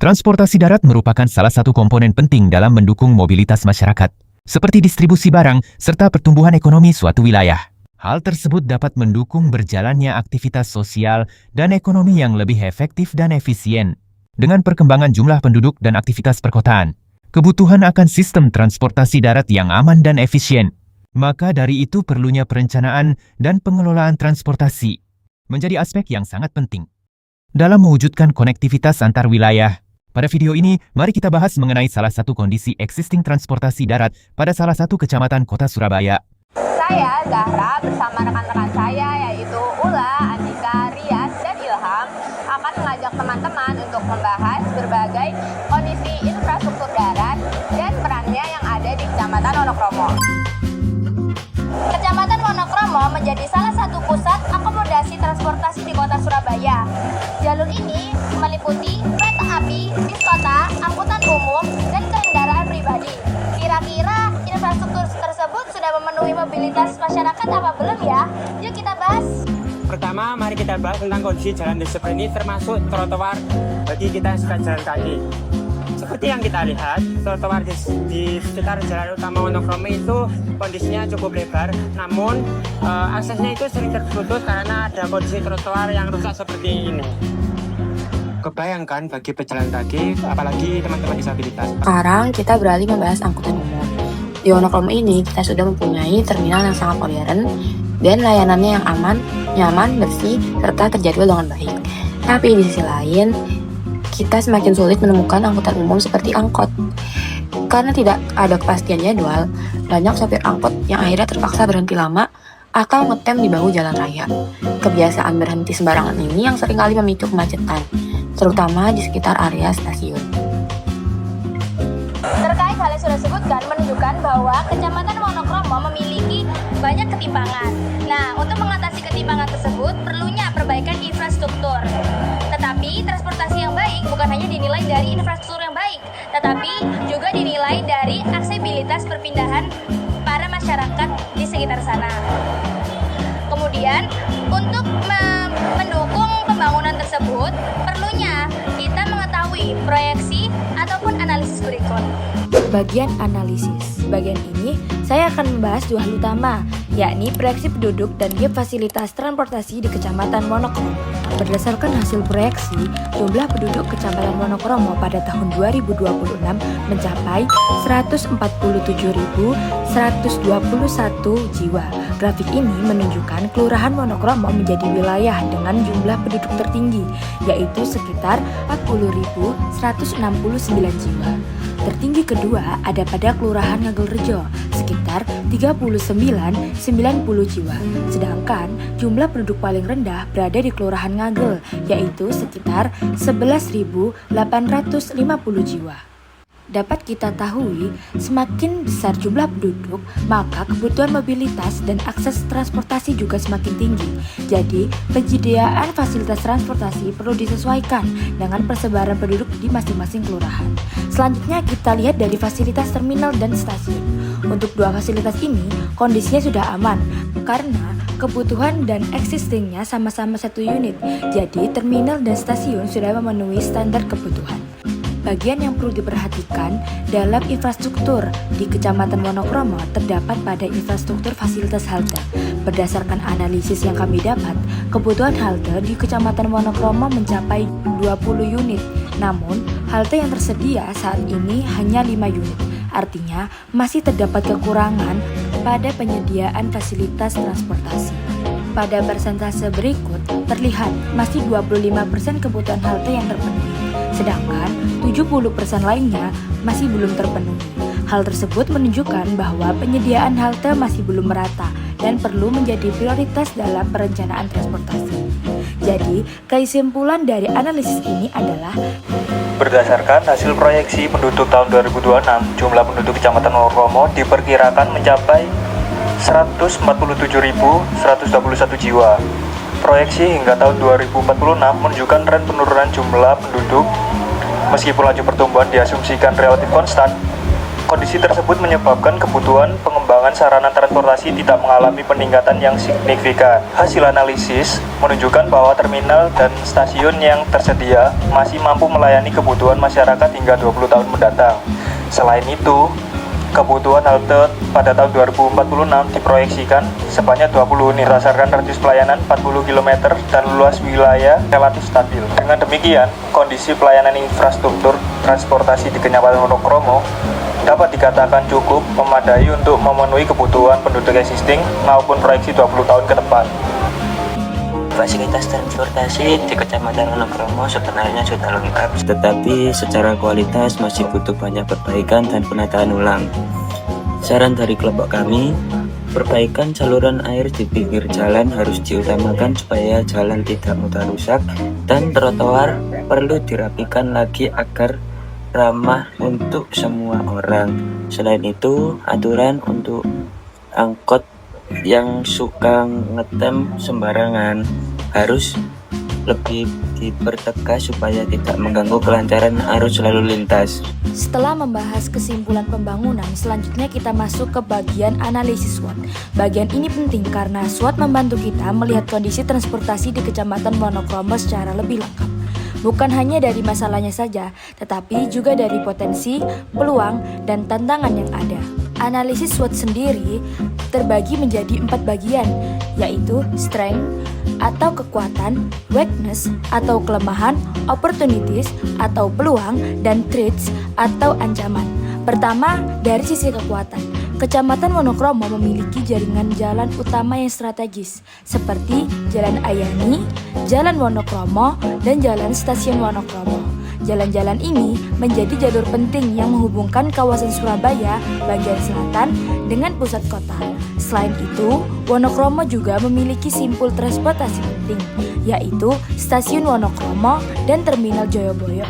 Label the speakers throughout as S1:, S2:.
S1: Transportasi darat merupakan salah satu komponen penting dalam mendukung mobilitas masyarakat, seperti distribusi barang serta pertumbuhan ekonomi suatu wilayah. Hal tersebut dapat mendukung berjalannya aktivitas sosial dan ekonomi yang lebih efektif dan efisien. Dengan perkembangan jumlah penduduk dan aktivitas perkotaan, kebutuhan akan sistem transportasi darat yang aman dan efisien. Maka dari itu perlunya perencanaan dan pengelolaan transportasi menjadi aspek yang sangat penting dalam mewujudkan konektivitas antar wilayah. Pada video ini, mari kita bahas mengenai salah satu kondisi existing transportasi darat pada salah satu kecamatan kota Surabaya.
S2: Saya, Zahra, bersama rekan-rekan saya yaitu Ula, Andika, Rias, dan Ilham akan mengajak teman-teman untuk membahas berbagai kondisi infrastruktur darat dan perannya yang ada di Kecamatan Wonokromo. Kecamatan Wonokromo menjadi salah satu pusat akomodasi transportasi di kota Surabaya. Jalur ini meliputi kereta api, bis kota, angkutan umum, dan kendaraan pribadi. Kira-kira infrastruktur tersebut sudah memenuhi mobilitas masyarakat apa belum ya? Yuk kita bahas.
S3: Pertama, mari kita bahas tentang kondisi jalan di seperti ini, termasuk trotoar bagi kita yang suka jalan kaki. Seperti yang kita lihat, trotoar di sekitar jalan utama Wonokromo itu kondisinya cukup lebar, namun aksesnya itu sering terputus karena ada kondisi trotoar yang rusak seperti ini. Kebayangkan bagi pejalan kaki, apalagi teman-teman disabilitas.
S4: Sekarang kita beralih membahas angkutan umum. Di Wonokromo ini kita sudah mempunyai terminal yang sangat modern dan layanannya yang aman, nyaman, bersih, serta terjadwal dengan baik. Tapi di sisi lain, kita semakin sulit menemukan angkutan umum seperti angkot. Karena tidak ada kepastian jadwal, banyak sopir angkot yang akhirnya terpaksa berhenti lama atau ngetem di bahu jalan raya. Kebiasaan berhenti sembarangan ini yang seringkali memicu kemacetan, terutama di sekitar area stasiun.
S2: Terkait hal yang sudah disebutkan menunjukkan bahwa Kecamatan Wonokromo memiliki banyak ketimpangan. Nah, untuk mengatasi ketimpangan tersebut perlunya perbaikan infrastruktur. Tetapi transportasi yang baik bukan hanya dinilai dari infrastruktur yang baik, tetapi juga dinilai dari aksesibilitas perpindahan para masyarakat di sekitar sana. Kemudian, untuk mendukung pembangunan tersebut, perlunya kita mengetahui proyeksi ataupun analisis berikut.
S5: Bagian analisis. Bagian ini saya akan membahas dua hal utama, yakni proyeksi penduduk dan gap fasilitas transportasi di Kecamatan Wonokromo. Berdasarkan hasil proyeksi, jumlah penduduk Kecamatan Wonokromo pada tahun 2026 mencapai 147.121 jiwa. Grafik ini menunjukkan Kelurahan Wonokromo menjadi wilayah dengan jumlah penduduk tertinggi, yaitu sekitar 40.169 jiwa. Tertinggi kedua ada pada Kelurahan Ngagel-Rejo, sekitar 39.90 jiwa. Sedangkan jumlah penduduk paling rendah berada di Kelurahan Ngagel, yaitu sekitar 11.850 jiwa. Dapat kita tahui, semakin besar jumlah penduduk, maka kebutuhan mobilitas dan akses transportasi juga semakin tinggi. Jadi, penyediaan fasilitas transportasi perlu disesuaikan dengan persebaran penduduk di masing-masing kelurahan. Selanjutnya kita lihat dari fasilitas terminal dan stasiun. Untuk dua fasilitas ini, kondisinya sudah aman karena kebutuhan dan existingnya sama-sama satu unit. Jadi, terminal dan stasiun sudah memenuhi standar kebutuhan. Bagian yang perlu diperhatikan dalam infrastruktur di Kecamatan Wonokromo terdapat pada infrastruktur fasilitas halte. Berdasarkan analisis yang kami dapat, kebutuhan halte di Kecamatan Wonokromo mencapai 20 unit. Namun, halte yang tersedia saat ini hanya 5 unit. Artinya, masih terdapat kekurangan pada penyediaan fasilitas transportasi. Pada persentase berikut, terlihat masih 25% kebutuhan halte yang terpenuhi, sedangkan 70% lainnya masih belum terpenuhi. Hal tersebut menunjukkan bahwa penyediaan halte masih belum merata dan perlu menjadi prioritas dalam perencanaan transportasi. Jadi, kesimpulan dari analisis ini adalah
S6: berdasarkan hasil proyeksi penduduk tahun 2026, jumlah penduduk Kecamatan Wonokromo diperkirakan mencapai 147.121 jiwa. Proyeksi hingga tahun 2046 menunjukkan tren penurunan jumlah penduduk. Meskipun laju pertumbuhan diasumsikan relatif konstan, kondisi tersebut menyebabkan kebutuhan pengembangan pengembangan sarana transportasi tidak mengalami peningkatan yang signifikan. Hasil analisis menunjukkan bahwa terminal dan stasiun yang tersedia masih mampu melayani kebutuhan masyarakat hingga 20 tahun mendatang. Selain itu, kebutuhan halte pada tahun 2046 diproyeksikan sebanyak 20 unit berdasarkan radius pelayanan 40 km dan luas wilayah relatif stabil. Dengan demikian, kondisi pelayanan infrastruktur transportasi di Kecamatan Wonokromo dapat dikatakan cukup memadai untuk memenuhi kebutuhan penduduk existing maupun proyeksi 20 tahun ke depan.
S7: Fasilitas transportasi di Kecamatan Wonokromo sebenarnya sudah lengkap, tetapi secara kualitas masih butuh banyak perbaikan dan penataan ulang. Saran dari kelompok kami, perbaikan saluran air di pinggir jalan harus diutamakan supaya jalan tidak mudah rusak, dan trotoar perlu dirapikan lagi agar ramah untuk semua orang. Selain itu, aturan untuk angkot yang suka ngetem sembarangan harus lebih dipertegas supaya tidak mengganggu kelancaran arus lalu lintas.
S5: Setelah membahas kesimpulan pembangunan, selanjutnya kita masuk ke bagian analisis SWOT. Bagian ini penting karena SWOT membantu kita melihat kondisi transportasi di Kecamatan Wonokromo secara lebih lengkap. Bukan hanya dari masalahnya saja, tetapi juga dari potensi, peluang, dan tantangan yang ada. Analisis SWOT sendiri terbagi menjadi 4 bagian, yaitu strength atau kekuatan, weakness atau kelemahan, opportunities atau peluang, dan threats atau ancaman. Pertama, dari sisi kekuatan. Kecamatan Wonokromo memiliki jaringan jalan utama yang strategis, seperti Jalan Ayani, Jalan Wonokromo, dan Jalan Stasiun Wonokromo. Jalan-jalan ini menjadi jalur penting yang menghubungkan kawasan Surabaya bagian selatan dengan pusat kota. Selain itu, Wonokromo juga memiliki simpul transportasi penting, yaitu Stasiun Wonokromo dan Terminal Joyoboyo.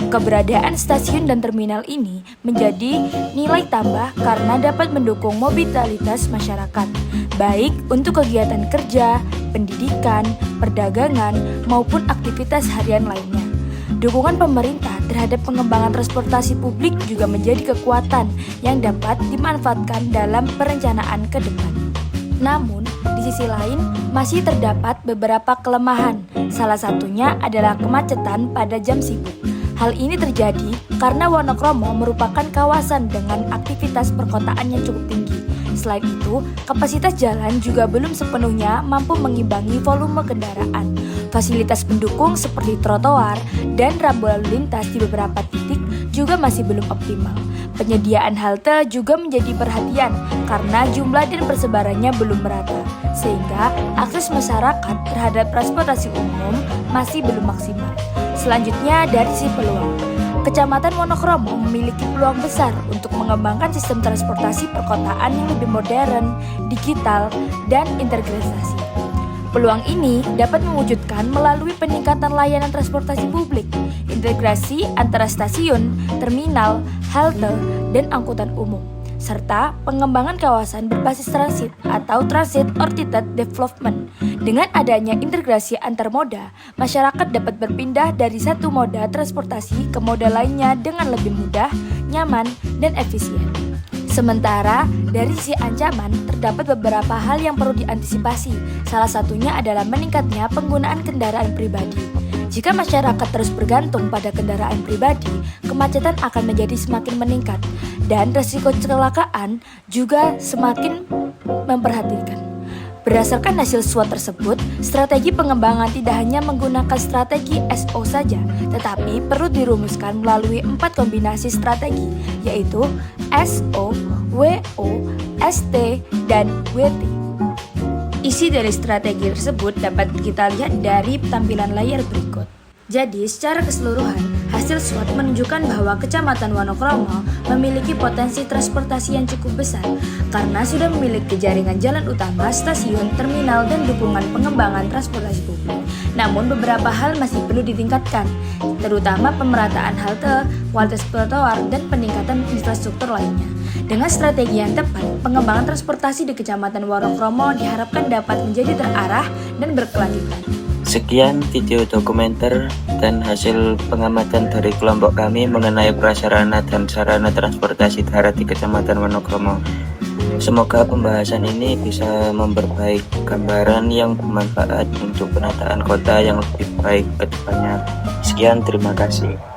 S5: Keberadaan stasiun dan terminal ini menjadi nilai tambah karena dapat mendukung mobilitas masyarakat, baik untuk kegiatan kerja, pendidikan, perdagangan, maupun aktivitas harian lainnya. Dukungan pemerintah terhadap pengembangan transportasi publik juga menjadi kekuatan yang dapat dimanfaatkan dalam perencanaan ke depan. Namun, di sisi lain masih terdapat beberapa kelemahan. Salah satunya adalah kemacetan pada jam sibuk. Hal ini terjadi karena Wonokromo merupakan kawasan dengan aktivitas perkotaan yang cukup tinggi. Selain itu, kapasitas jalan juga belum sepenuhnya mampu mengimbangi volume kendaraan. Fasilitas pendukung seperti trotoar dan rambu lalu lintas di beberapa titik juga masih belum optimal. Penyediaan halte juga menjadi perhatian karena jumlah dan persebarannya belum merata, sehingga akses masyarakat terhadap transportasi umum masih belum maksimal. Selanjutnya dari sisi peluang. Kecamatan Wonokromo memiliki peluang besar untuk mengembangkan sistem transportasi perkotaan yang lebih modern, digital, dan integrasi. Peluang ini dapat mewujudkan melalui peningkatan layanan transportasi publik, integrasi antara stasiun, terminal, halte, dan angkutan umum, serta pengembangan kawasan berbasis transit atau transit-oriented development. Dengan adanya integrasi antar moda, masyarakat dapat berpindah dari satu moda transportasi ke moda lainnya dengan lebih mudah, nyaman, dan efisien. Sementara dari sisi ancaman, terdapat beberapa hal yang perlu diantisipasi. Salah satunya adalah meningkatnya penggunaan kendaraan pribadi. Jika masyarakat terus bergantung pada kendaraan pribadi, kemacetan akan menjadi semakin meningkat dan risiko kecelakaan juga semakin memperhatikan. Berdasarkan hasil SWOT tersebut, strategi pengembangan tidak hanya menggunakan strategi SO saja, tetapi perlu dirumuskan melalui 4 kombinasi strategi, yaitu SO, WO, ST, dan WT. Isi dari strategi tersebut dapat kita lihat dari tampilan layar berikut. Jadi, secara keseluruhan, hasil SWOT menunjukkan bahwa Kecamatan Wonokromo memiliki potensi transportasi yang cukup besar karena sudah memiliki jaringan jalan utama, stasiun, terminal, dan dukungan pengembangan transportasi publik. Namun, beberapa hal masih perlu ditingkatkan, terutama pemerataan halte, kualitas trotoar, dan peningkatan infrastruktur lainnya. Dengan strategi yang tepat, pengembangan transportasi di Kecamatan Wonokromo diharapkan dapat menjadi terarah dan berkelanjutan.
S7: Sekian video dokumenter dan hasil pengamatan dari kelompok kami mengenai prasarana dan sarana transportasi darat di Kecamatan Wonokromo. Semoga pembahasan ini bisa memperbaiki gambaran yang bermanfaat untuk penataan kota yang lebih baik ke depannya. Sekian, terima kasih.